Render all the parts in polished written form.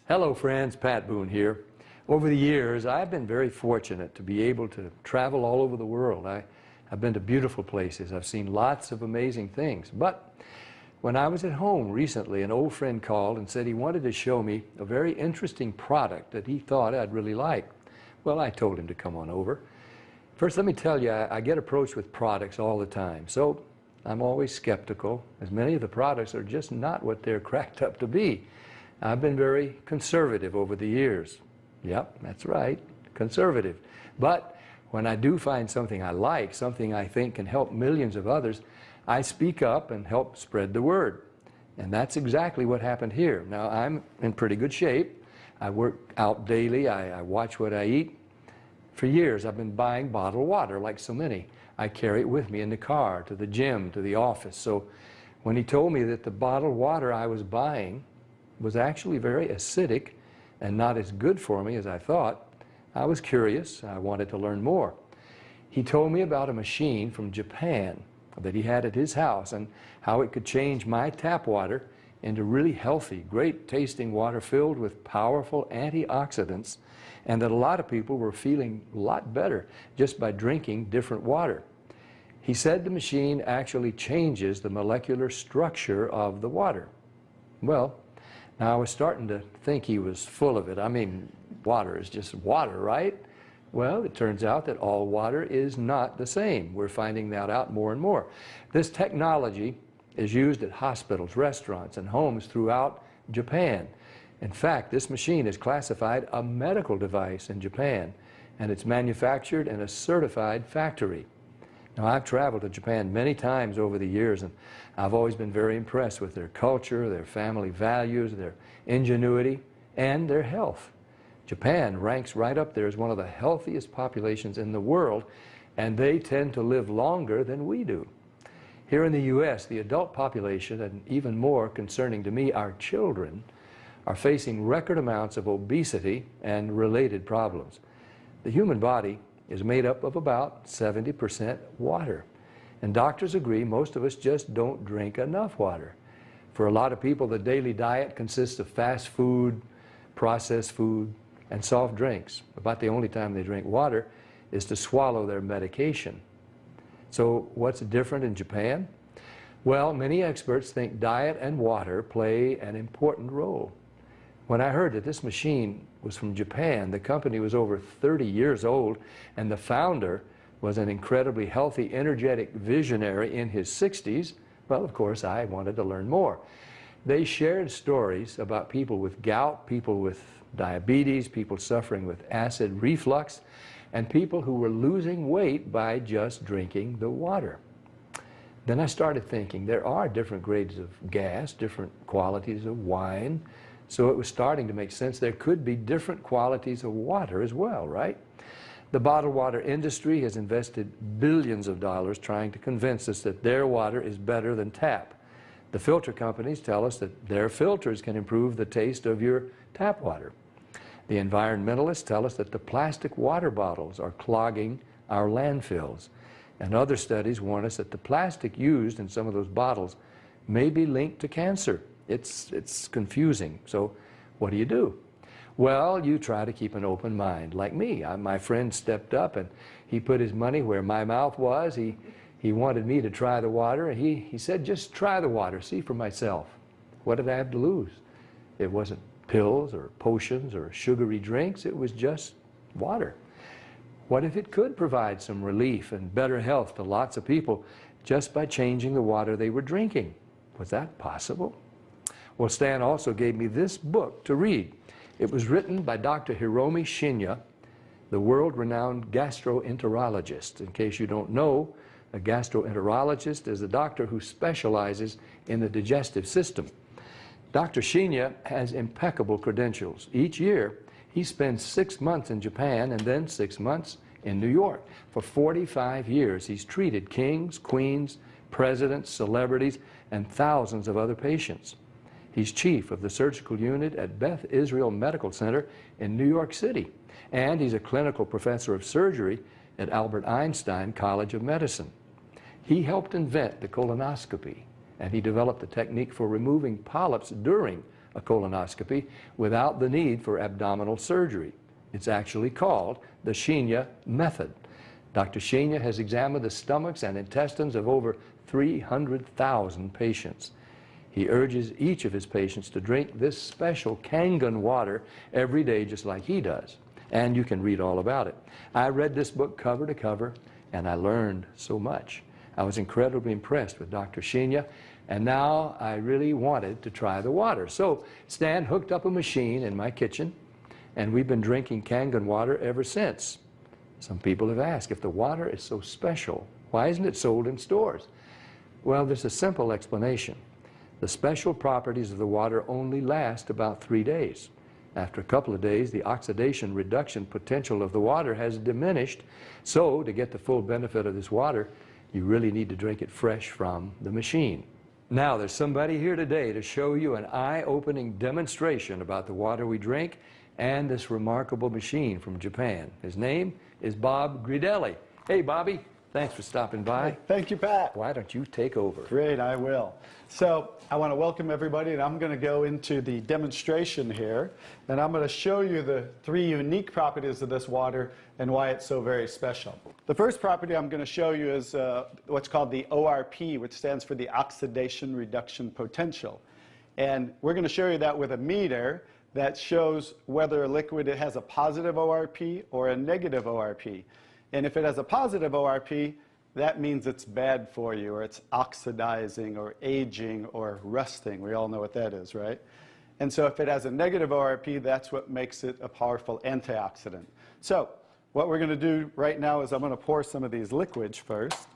Hello friends, Pat Boone here. Over the years, I've been very fortunate to be able to travel all over the world. I've been to beautiful places. I've seen lots of amazing things. But when I was at home recently, an old friend called and said he wanted to show me a very interesting product that he thought I'd really like. Well, I told him to come on over. First, let me tell you, I get approached with products all the time. So I'm always skeptical, as many of the products are just not what they're cracked up to be. I've been very conservative over the years. Yep, that's right, conservative. But when I do find something I like, something I think can help millions of others, I speak up and help spread the word. And that's exactly what happened here. Now, I'm in pretty good shape. I work out daily. I watch what I eat. For years, I've been buying bottled water, like so many. I carry it with me in the car, to the gym, to the office. So when he told me that the bottled water I was buying was actually very acidic and not as good for me as I thought, I was curious. I wanted to learn more. He told me about a machine from Japan that he had at his house and how it could change my tap water into really healthy, great tasting water filled with powerful antioxidants, and that a lot of people were feeling a lot better just by drinking different water. He said the machine actually changes the molecular structure of the water. Well, now I was starting to think he was full of it. I mean, water is just water, right? Well, it turns out that all water is not the same. We're finding that out more and more. This technology is used at hospitals, restaurants, and homes throughout Japan. In fact, this machine is classified a medical device in Japan, and it's manufactured in a certified factory. Now, I've traveled to Japan many times over the years, and I've always been very impressed with their culture, their family values, their ingenuity, and their health. Japan ranks right up there as one of the healthiest populations in the world, and they tend to live longer than we do. Here in the U.S., the adult population, and even more concerning to me, our children, are facing record amounts of obesity and related problems. The human body is made up of about 70% water. And doctors agree most of us just don't drink enough water. For a lot of people, the daily diet consists of fast food, processed food, and soft drinks. About the only time they drink water is to swallow their medication. So what's different in Japan? Well, many experts think diet and water play an important role. When I heard that this machine was from Japan, the company was over 30 years old, and the founder was an incredibly healthy, energetic visionary in his 60s, well, of course, I wanted to learn more. They shared stories about people with gout, people with diabetes, people suffering with acid reflux, and people who were losing weight by just drinking the water. Then I started thinking there are different grades of gas, different qualities of wine, so it was starting to make sense there could be different qualities of water as well, right? The bottled water industry has invested billions of dollars trying to convince us that their water is better than tap. The filter companies tell us that their filters can improve the taste of your tap water. The environmentalists tell us that the plastic water bottles are clogging our landfills. And other studies warn us that the plastic used in some of those bottles may be linked to cancer. It's confusing. So what do? Well, you try to keep an open mind. Like me, my friend stepped up and he put his money where my mouth was. He wanted me to try the water, and he said, just try the water, see for myself. What did I have to lose? It wasn't pills or potions or sugary drinks. It was just water. What if it could provide some relief and better health to lots of people just by changing the water they were drinking? Was that possible? Well, Stan also gave me this book to read. It was written by Dr. Hiromi Shinya, the world-renowned gastroenterologist. In case you don't know, a gastroenterologist is a doctor who specializes in the digestive system. Dr. Shinya has impeccable credentials. Each year, he spends 6 months in Japan and then 6 months in New York. For 45 years, he's treated kings, queens, presidents, celebrities, and thousands of other patients. He's chief of the surgical unit at Beth Israel Medical Center in New York City, and he's a clinical professor of surgery at Albert Einstein College of Medicine. He helped invent the colonoscopy, and he developed the technique for removing polyps during a colonoscopy without the need for abdominal surgery. It's actually called the Shinya method. Dr. Shinya has examined the stomachs and intestines of over 300,000 patients. He urges each of his patients to drink this special Kangen water every day just like he does. And you can read all about it. I read this book cover to cover, and I learned so much. I was incredibly impressed with Dr. Shinya, and now I really wanted to try the water. So Stan hooked up a machine in my kitchen, and we've been drinking Kangen water ever since. Some people have asked, if the water is so special, why isn't it sold in stores? Well, there's a simple explanation. The special properties of the water only last about 3 days. After a couple of days, the oxidation reduction potential of the water has diminished. So, to get the full benefit of this water, you really need to drink it fresh from the machine. Now, there's somebody here today to show you an eye-opening demonstration about the water we drink and this remarkable machine from Japan. His name is Bob Gridelli. Hey, Bobby. Thanks for stopping by. Hey, thank you, Pat. Why don't you take over? Great, I will. So I want to welcome everybody, and I'm going to go into the demonstration here, and I'm going to show you the 3 unique properties of this water and why it's so very special. The first property I'm going to show you is what's called the ORP, which stands for the oxidation reduction potential. And we're going to show you that with a meter that shows whether a liquid has a positive ORP or a negative ORP. And if it has a positive ORP, that means it's bad for you, or it's oxidizing, or aging, or rusting. We all know what that is, right? And so if it has a negative ORP, that's what makes it a powerful antioxidant. So what we're going to do right now is I'm going to pour some of these liquids first.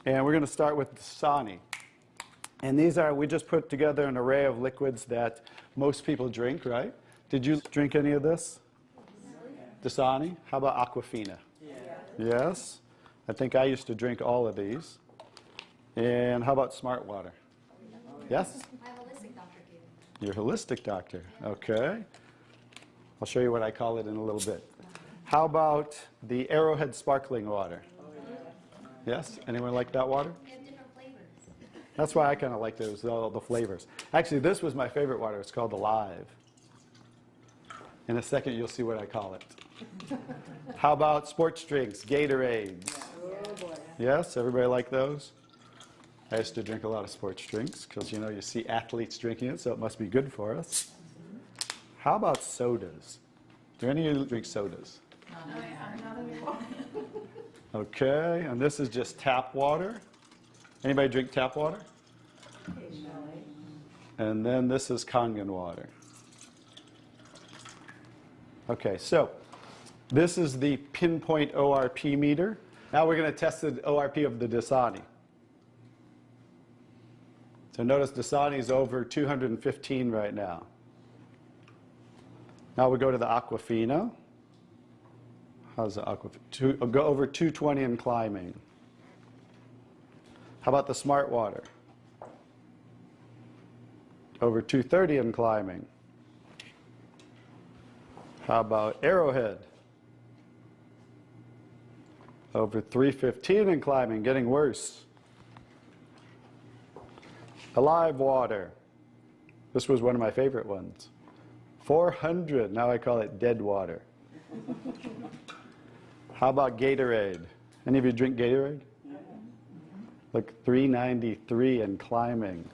And we're going to start with Dasani. And these are, we just put together an array of liquids that most people drink, right? Did you drink any of this? Dasani? How about Aquafina? Yes. I think I used to drink all of these. And how about Smart Water? Yes? My holistic doctor gave it. Your holistic doctor. Okay. I'll show you what I call it in a little bit. How about the Arrowhead Sparkling Water? Yes? Anyone like that water? They have different flavors. That's why I kind of liked it. It was all the flavors. Actually, this was my favorite water. It's called Alive. In a second, you'll see what I call it. How about sports drinks, Gatorades? Yes, everybody like those? I used to drink a lot of sports drinks because, you know, you see athletes drinking it, so it must be good for us. How about sodas? Do any of you drink sodas? Not anymore. Okay, and this is just tap water. Anybody drink tap water? And then this is Kangen water. Okay, so this is the pinpoint ORP meter. Now we're going to test the ORP of the Dasani. So notice Dasani is over 215 right now. Now we go to the Aquafina. How's the Aquafina? Go over 220 and climbing. How about the Smart Water? Over 230 and climbing. How about Arrowhead? Over 315 and climbing, getting worse. Alive Water. This was one of my favorite ones. 400, now I call it dead water. How about Gatorade? Any of you drink Gatorade? Look, 393 and climbing.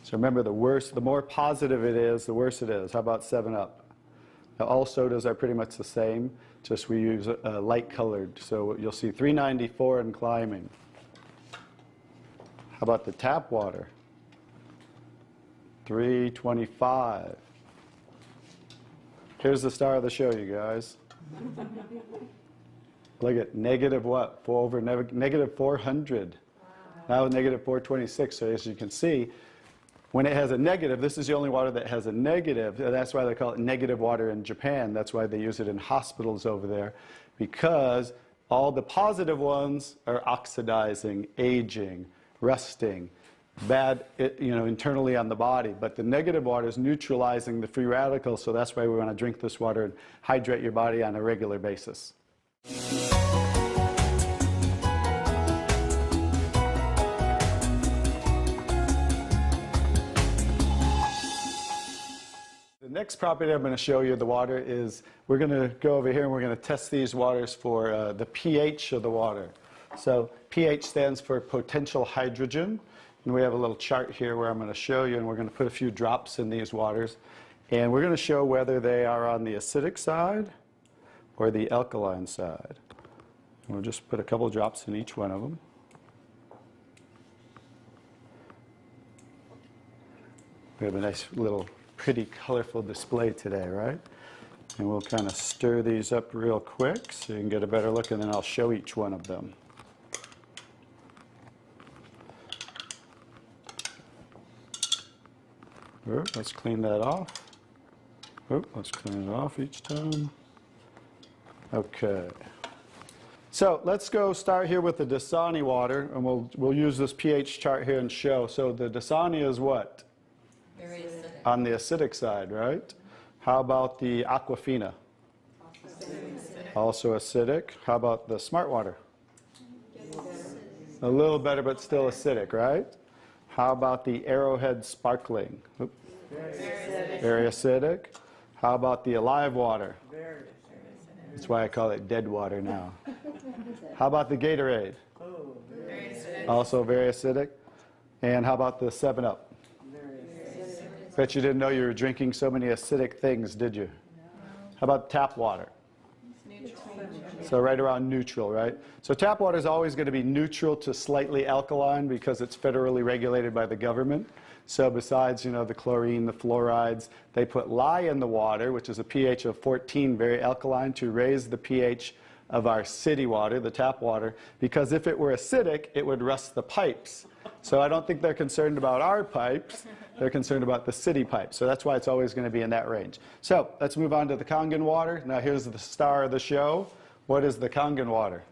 So remember, the worse, the more positive it is, the worse it is. How about 7-Up? Now, all sodas are pretty much the same, just we use light colored. So you'll see 394 and climbing. How about the tap water? 325. Here's the star of the show, you guys. Look at negative what? Negative 400. Wow. Now negative 426. So as you can see, when it has a negative, this is the only water that has a negative. That's why they call it negative water in Japan. That's why they use it in hospitals over there, because all the positive ones are oxidizing, aging, rusting, bad, internally on the body. But the negative water is neutralizing the free radicals, so that's why we want to drink this water and hydrate your body on a regular basis. next property I'm going to show you, the water, is we're going to go over here and we're going to test these waters for the pH of the water. So pH stands for potential hydrogen. And we have a little chart here where I'm going to show you, and we're going to put a few drops in these waters. And we're going to show whether they are on the acidic side or the alkaline side. And we'll just put a couple drops in each one of them. We have a nice little pretty colorful display today, right? And we'll kind of stir these up real quick so you can get a better look, and then I'll show each one of them. Let's clean that off. Let's clean it off each time. Okay. So let's go start here with the Dasani water, and we'll use this pH chart here and show. So the Dasani is what? Very acidic. On the acidic side, right? How about the Aquafina? Also acidic. How about the Smart Water? A little better, but still acidic, right? How about the Arrowhead Sparkling? Oop. Very acidic. How about the Alive Water? That's why I call it dead water now. How about the Gatorade? Also very acidic. And how about the 7-Up? Bet you didn't know you were drinking so many acidic things, did you? How about tap water? So right around neutral, right? So tap water is always going to be neutral to slightly alkaline because it's federally regulated by the government. So besides, the chlorine, the fluorides, they put lye in the water, which is a pH of 14, very alkaline, to raise the pH of our city water, the tap water, because if it were acidic, it would rust the pipes. So I don't think they're concerned about our pipes. They're concerned about the city pipes. So that's why it's always going to be in that range. So let's move on to the Kangen water. Now here's the star of the show. What is the Kangen water?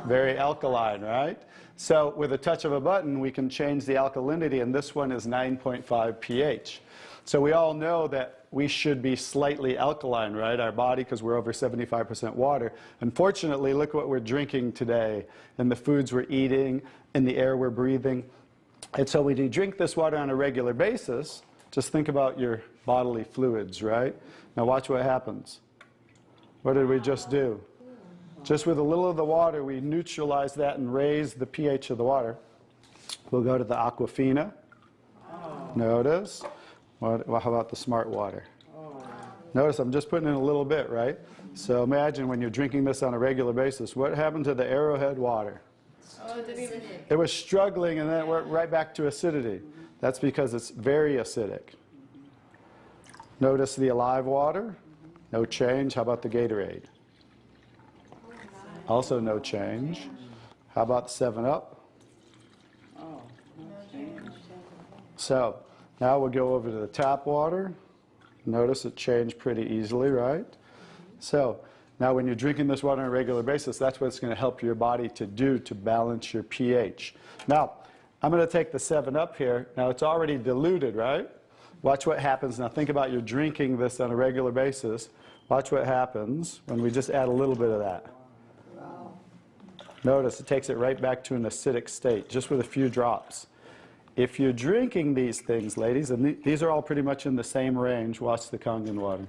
Very alkaline, right? So with a touch of a button, we can change the alkalinity, and this one is 9.5 pH. So we all know that we should be slightly alkaline, right? Our body, because we're over 75% water. Unfortunately, look what we're drinking today, and the foods we're eating, and the air we're breathing. And so when you drink this water on a regular basis, just think about your bodily fluids, right? Now watch what happens. What did we just do? Just with a little of the water, we neutralize that and raise the pH of the water. We'll go to the Aquafina. Notice. How about the Smart Water? Notice I'm just putting in a little bit, right? So imagine when you're drinking this on a regular basis, what happened to the Arrowhead water? It was struggling, and then it went right back to acidity. That's because it's very acidic. Notice the Alive Water. No change. How about the Gatorade? Also no change. How about the 7-Up? So now we'll go over to the tap water. Notice it changed pretty easily, right? So now when you're drinking this water on a regular basis, that's what it's going to help your body to do to balance your pH. Now, I'm going to take the 7-Up here. Now it's already diluted, right? Watch what happens. Now think about you're drinking this on a regular basis. Watch what happens when we just add a little bit of that. Notice it takes it right back to an acidic state, just with a few drops. If you're drinking these things, ladies, and these are all pretty much in the same range, watch the Kangen water.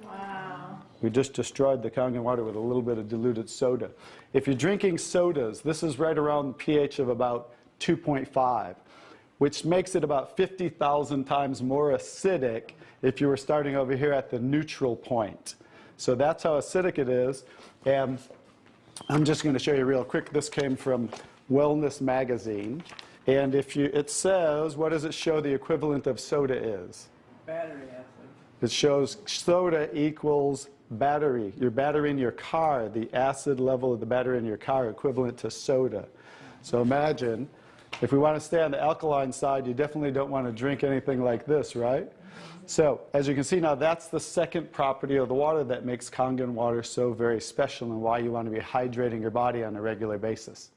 Wow. We just destroyed the Kangen water with a little bit of diluted soda. If you're drinking sodas, this is right around the pH of about 2.5, which makes it about 50,000 times more acidic if you were starting over here at the neutral point. So that's how acidic it is. And I'm just going to show you real quick. This came from Wellness Magazine. And it says, what does it show the equivalent of soda is? Battery acid. It shows soda equals battery. Your battery in your car, the acid level of the battery in your car equivalent to soda. So imagine, if we want to stay on the alkaline side, you definitely don't want to drink anything like this, right? So as you can see now, that's the second property of the water that makes Kangen water so very special and why you want to be hydrating your body on a regular basis.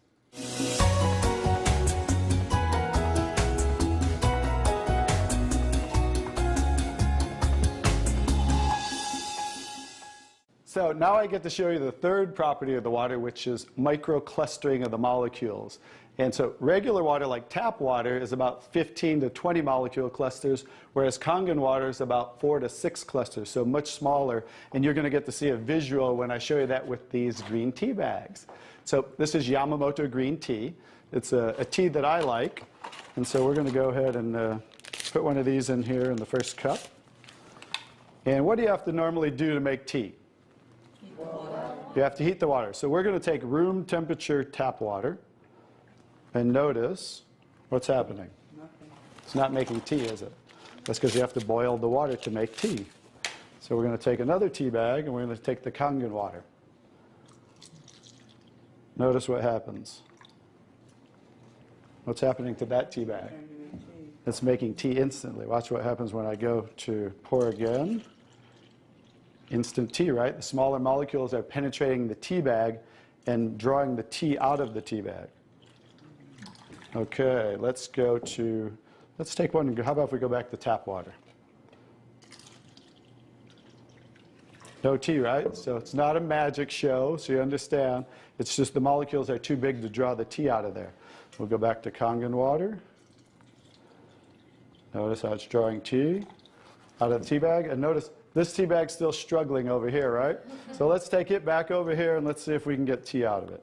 So So now I get to show you the third property of the water, which is microclustering of the molecules. And so regular water, like tap water, is about 15 to 20 molecule clusters, whereas Kangen water is about 4 to 6 clusters, so much smaller. And you're going to get to see a visual when I show you that with these green tea bags. So this is Yamamoto green tea. It's a tea that I like. And so we're going to go ahead and put one of these in here in the first cup. And what do you have to normally do to make tea? Heat the water. You have to heat the water. So we're going to take room temperature tap water. And notice what's happening. Nothing. It's not making tea, is it? That's because you have to boil the water to make tea. So we're going to take another tea bag and we're going to take the Kangen water. Notice what happens. What's happening to that tea bag? It's making tea instantly. Watch what happens when I go to pour again. Instant tea, right? The smaller molecules are penetrating the tea bag and drawing the tea out of the tea bag. Okay, let's take one. How about if we go back to tap water? No tea, right? So it's not a magic show, so you understand. It's just the molecules are too big to draw the tea out of there. We'll go back to Kangen water. Notice how it's drawing tea out of the tea bag. And notice this tea bag's still struggling over here, right? So let's take it back over here and let's see if we can get tea out of it.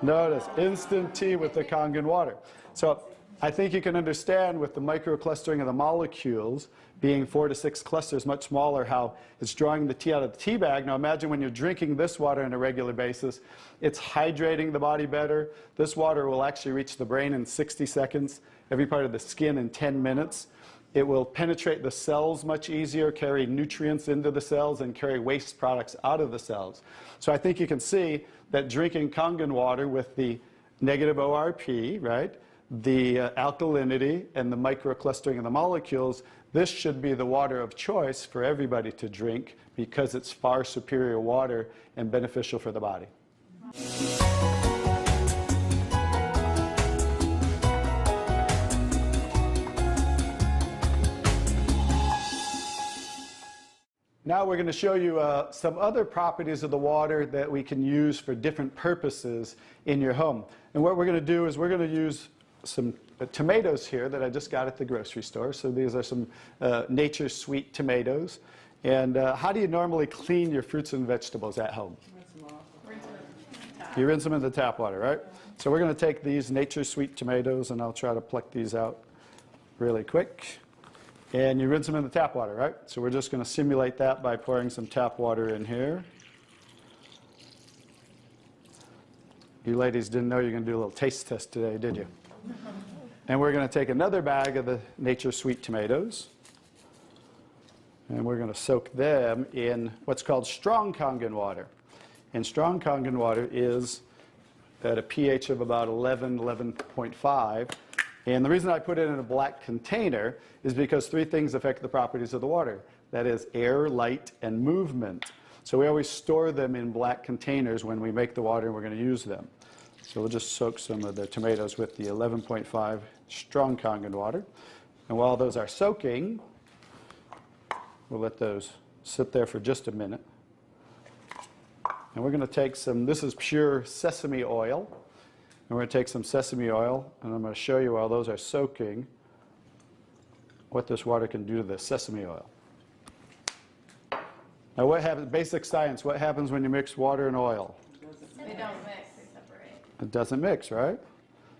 Notice, instant tea with the Kangen water. So I think you can understand with the microclustering of the molecules being 4 to 6 clusters, much smaller, how it's drawing the tea out of the tea bag. Now imagine when you're drinking this water on a regular basis, it's hydrating the body better. This water will actually reach the brain in 60 seconds, every part of the skin in 10 minutes. It will penetrate the cells much easier, carry nutrients into the cells, and carry waste products out of the cells. So I think you can see that drinking Kangen water with the negative ORP, right, the alkalinity, and the microclustering of the molecules, this should be the water of choice for everybody to drink because it's far superior water and beneficial for the body. Now we're going to show you some other properties of the water that we can use for different purposes in your home. And what we're going to do is we're going to use some tomatoes here that I just got at the grocery store. So these are some Nature's Sweet tomatoes. And how do you normally clean your fruits and vegetables at home? You rinse them in the tap water, right? So we're going to take these Nature's Sweet tomatoes, and I'll try to pluck these out really quick. And you rinse them in the tap water, right? So we're just going to simulate that by pouring some tap water in here. You ladies didn't know you were going to do a little taste test today, did you? And we're going to take another bag of the Nature's Sweet tomatoes. And we're going to soak them in what's called strong Kangen water. And strong Kangen water is at a pH of about 11, 11.5. And the reason I put it in a black container is because 3 things affect the properties of the water. That is air, light, and movement. So we always store them in black containers when we make the water and we're going to use them. So we'll just soak some of the tomatoes with the 11.5 strong Kangen water. And while those are soaking, we'll let those sit there for just a minute. And we're going to take some, this is pure sesame oil. And we're going to take some sesame oil, and I'm going to show you while those are soaking what this water can do to the sesame oil. Now what happens, basic science, what happens when you mix water and oil? They don't mix, they separate. It doesn't mix, right?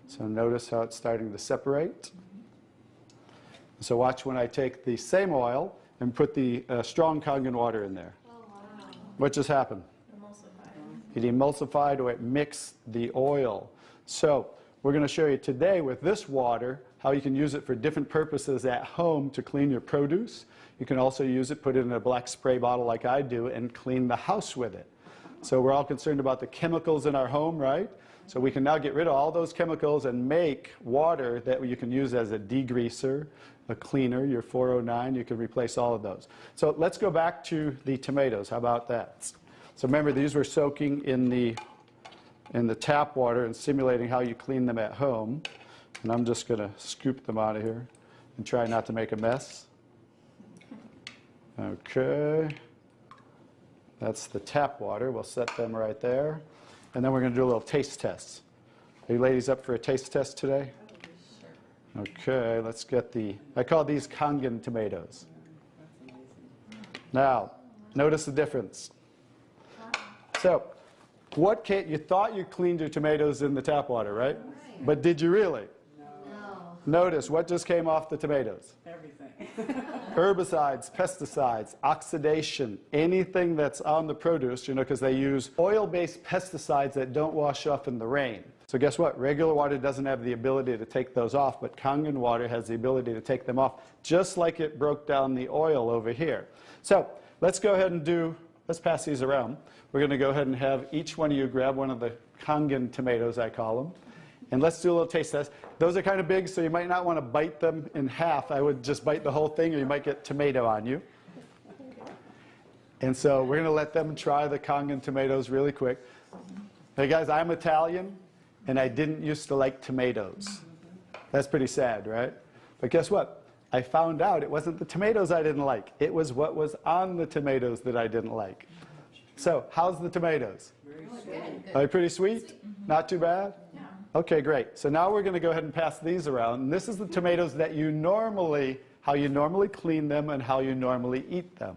So notice how it's starting to separate. So watch when I take the same oil and put the strong Kangen water in there. Oh, wow. What just happened? Emulsified. It emulsified or it mixed the oil. So we're going to show you today with this water how you can use it for different purposes at home to clean your produce. You can also use it, put it in a black spray bottle like I do, and clean the house with it. So we're all concerned about the chemicals in our home, right? So we can now get rid of all those chemicals and make water that you can use as a degreaser, a cleaner, your 409. You can replace all of those. So let's go back to the tomatoes. How about that? So remember, these were soaking in the tap water and simulating how you clean them at home. And I'm just going to scoop them out of here and try not to make a mess. Okay. That's the tap water. We'll set them right there. And then we're going to do a little taste test. Are you ladies up for a taste test today? Okay, let's get I call these Kangen tomatoes. Now, notice the difference. So, you thought you cleaned your tomatoes in the tap water, right? But did you really? No. Notice what just came off the tomatoes. Everything. Herbicides, pesticides, oxidation, anything that's on the produce, because they use oil-based pesticides that don't wash off in the rain. So guess what? Regular water doesn't have the ability to take those off, but Kangen water has the ability to take them off, just like it broke down the oil over here. So let's go ahead and let's pass these around. We're going to go ahead and have each one of you grab one of the Kangen tomatoes, I call them. And let's do a little taste test. Those are kind of big, so you might not want to bite them in half. I would just bite the whole thing, or you might get tomato on you. And so we're going to let them try the Kangen tomatoes really quick. Hey guys, I'm Italian, and I didn't used to like tomatoes. That's pretty sad, right? But guess what? I found out it wasn't the tomatoes I didn't like. It was what was on the tomatoes that I didn't like. So, how's the tomatoes? Are they pretty sweet? Not too bad? Yeah. Okay, great. So now we're going to go ahead and pass these around. And this is the tomatoes that how you normally clean them and how you normally eat them.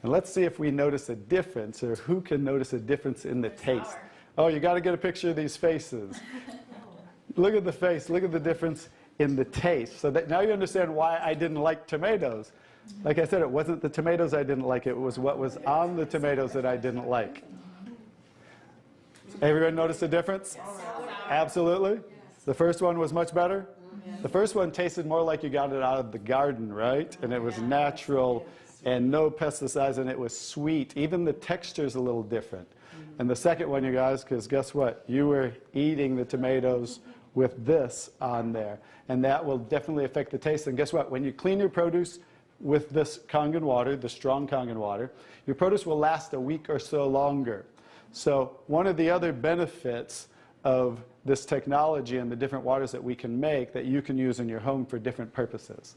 And let's see if we notice a difference, or who can notice a difference in the taste. Oh, you got to get a picture of these faces. Look at the face. Look at the difference in the taste. So that now you understand why I didn't like tomatoes. Like I said, it wasn't the tomatoes I didn't like. It was what was on the tomatoes that I didn't like. Everyone notice the difference? Absolutely. The first one was much better. The first one tasted more like you got it out of the garden, right? And it was natural and no pesticides, and it was sweet. Even the texture's a little different. And the second one, you guys, because guess what? You were eating the tomatoes with this on there. And that will definitely affect the taste. And guess what? When you clean your produce with this Kangen water, the strong Kangen water, your produce will last a week or so longer. So one of the other benefits of this technology and the different waters that we can make that you can use in your home for different purposes.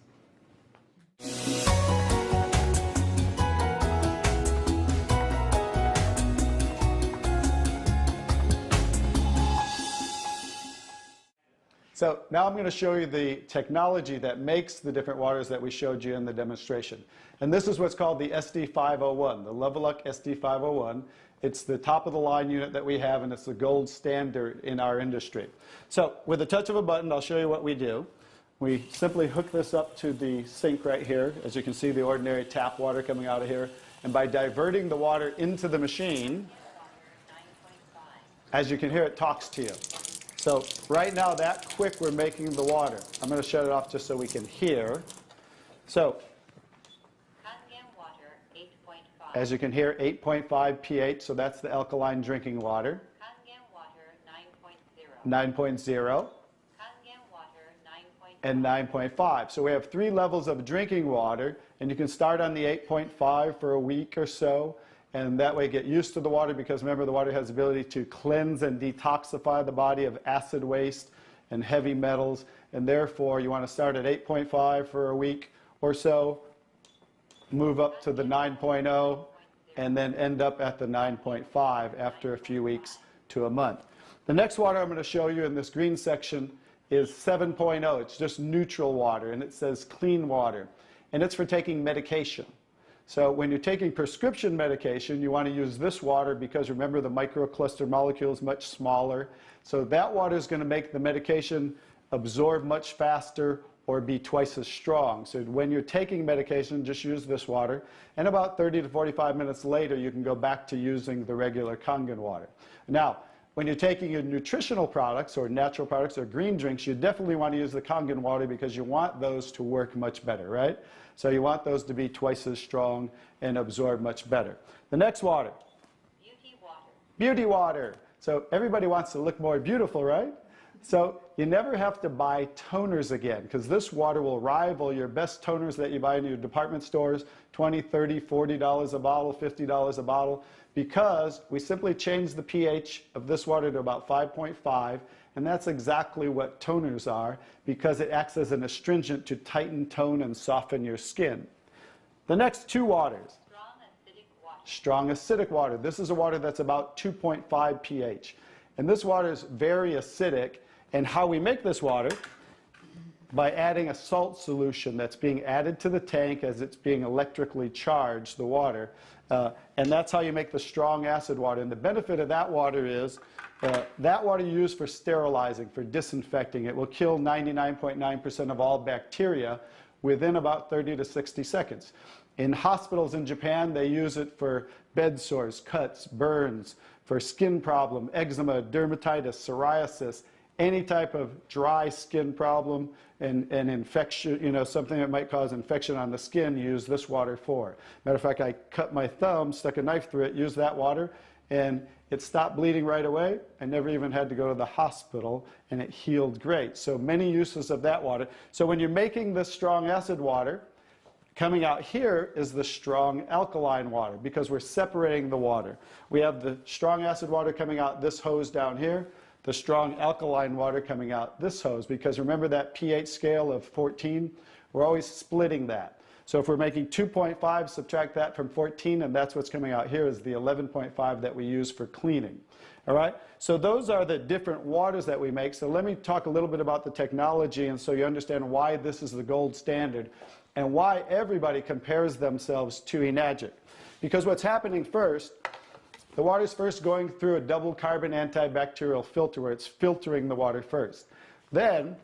So now I'm going to show you the technology that makes the different waters that we showed you in the demonstration. And this is what's called the SD501, the Level Up SD501. It's the top of the line unit that we have, and it's the gold standard in our industry. So with the touch of a button, I'll show you what we do. We simply hook this up to the sink right here. As you can see, the ordinary tap water coming out of here. And by diverting the water into the machine, as you can hear, it talks to you. So right now, that quick, we're making the water. I'm going to shut it off just so we can hear. So Kangen Water 8.5. as you can hear, 8.5 pH, so that's the alkaline drinking water. Kangen Water 9.0. 9.0 Kangen Water 9.5. and 9.5. So we have 3 levels of drinking water, and you can start on the 8.5 for a week or so. And that way get used to the water, because remember, the water has the ability to cleanse and detoxify the body of acid waste and heavy metals. And therefore, you want to start at 8.5 for a week or so, move up to the 9.0, and then end up at the 9.5 after a few weeks to a month. The next water I'm going to show you in this green section is 7.0. It's just neutral water, and it says clean water. And it's for taking medication. So when you're taking prescription medication, you want to use this water because remember, the microcluster molecule is much smaller. So that water is going to make the medication absorb much faster or be twice as strong. So when you're taking medication, just use this water. And about 30 to 45 minutes later, you can go back to using the regular Kangen water. Now, when you're taking your nutritional products or natural products or green drinks, you definitely want to use the Kangen water because you want those to work much better, right? So you want those to be twice as strong and absorb much better. The next water. Beauty Water. Beauty water. So everybody wants to look more beautiful, right? So you never have to buy toners again, because this water will rival your best toners that you buy in your department stores, $20, $30, $40 a bottle, $50 a bottle, because we simply change the pH of this water to about 5.5, and that's exactly what toners are, because it acts as an astringent to tighten, tone, and soften your skin. The next 2 waters. Strong strong acidic water. This is a water that's about 2.5 pH. And this water is very acidic. And how we make this water? By adding a salt solution that's being added to the tank as it's being electrically charged, the water. And that's how you make the strong acid water. And the benefit of that water is that water you use for sterilizing, for disinfecting. It will kill 99.9% of all bacteria within about 30 to 60 seconds. In hospitals in Japan, they use it for bed sores, cuts, burns, for skin problem, eczema, dermatitis, psoriasis, any type of dry skin problem and infection, you know, something that might cause infection on the skin, use this water for. Matter of fact, I cut my thumb, stuck a knife through it, used that water, and it stopped bleeding right away. I never even had to go to the hospital, and it healed great. So many uses of that water. So when you're making this strong acid water, coming out here is the strong alkaline water, because we're separating the water. We have the strong acid water coming out this hose down here, the strong alkaline water coming out this hose, because remember that pH scale of 14? We're always splitting that. So if we're making 2.5, subtract that from 14, and that's what's coming out here is the 11.5 that we use for cleaning. All right? So those are the different waters that we make. So let me talk a little bit about the technology, and so you understand why this is the gold standard and why everybody compares themselves to Enagic. Because what's happening first, the water's first going through a double carbon antibacterial filter where it's filtering the water first. Then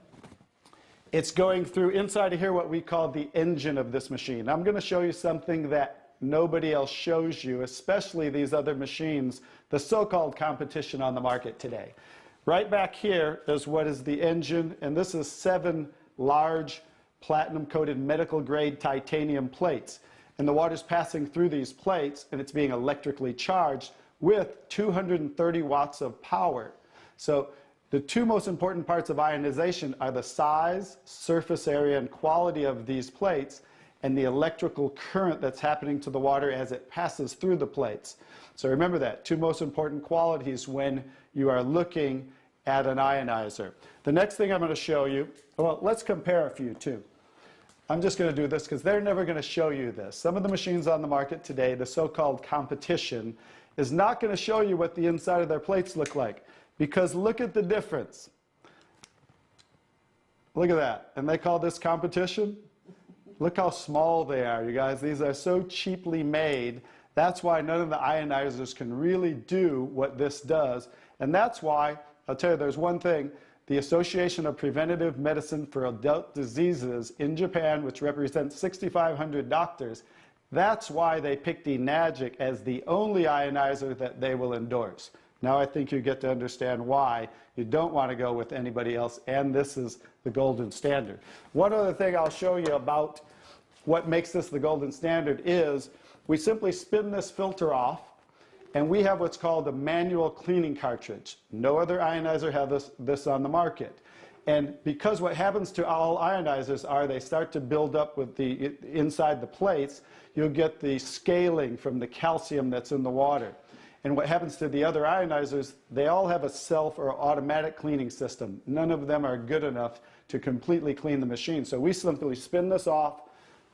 it's going through inside of here what we call the engine of this machine. I'm going to show you something that nobody else shows you, especially these other machines, the so-called competition on the market today. Right back here is what is the engine, and this is 7 large platinum-coated medical-grade titanium plates. And the water's passing through these plates, and it's being electrically charged with 230 watts of power. So the two most important parts of ionization are the size, surface area, and quality of these plates, and the electrical current that's happening to the water as it passes through the plates. So remember that, two most important qualities when you are looking at an ionizer. The next thing I'm going to show you, well, let's compare a few too. I'm just going to do this because they're never going to show you this. Some of the machines on the market today, the so-called competition, is not going to show you what the inside of their plates look like. Because look at the difference. Look at that. And they call this competition? Look how small they are, you guys. These are so cheaply made. That's why none of the ionizers can really do what this does. And that's why, I'll tell you, there's one thing. The Association of Preventive Medicine for Adult Diseases in Japan, which represents 6,500 doctors, that's why they picked Enagic as the only ionizer that they will endorse. Now I think you get to understand why you don't want to go with anybody else, and this is the golden standard. One other thing I'll show you about what makes this the golden standard is we simply spin this filter off, and we have what's called a manual cleaning cartridge. No other ionizer has this on the market. And because what happens to all ionizers are they start to build up with the inside the plates, you'll get the scaling from the calcium that's in the water. And what happens to the other ionizers, they all have a self or automatic cleaning system. None of them are good enough to completely clean the machine. So we simply spin this off,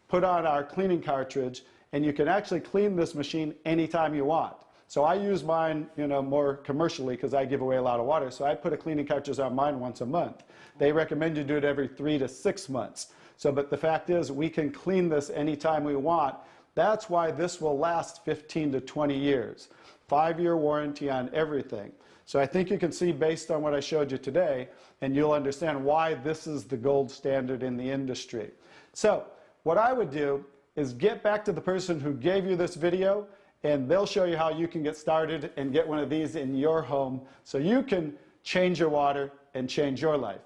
put on our cleaning cartridge, and you can actually clean this machine anytime you want. So I use mine, you know, more commercially because I give away a lot of water. So I put a cleaning cartridge on mine once a month. They recommend you do it every 3 to 6 months. So, but the fact is, we can clean this anytime we want. That's why this will last 15 to 20 years. 5-year warranty on everything. So I think you can see based on what I showed you today, and you'll understand why this is the gold standard in the industry. So what I would do is get back to the person who gave you this video, and they'll show you how you can get started and get one of these in your home so you can change your water and change your life.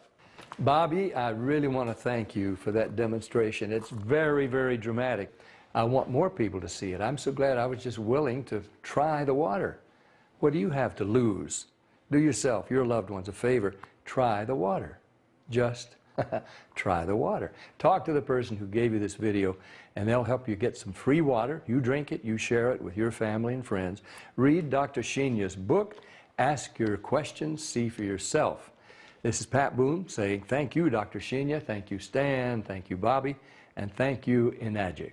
Bobby, I really want to thank you for that demonstration. It's very, very dramatic. I want more people to see it. I'm so glad I was just willing to try the water. What do you have to lose? Do yourself, your loved ones a favor. Try the water. Just try the water. Talk to the person who gave you this video, and they'll help you get some free water. You drink it, you share it with your family and friends. Read Dr. Shinya's book. Ask your questions, see for yourself. This is Pat Boone saying thank you, Dr. Shinya. Thank you, Stan. Thank you, Bobby. And thank you, Enagic.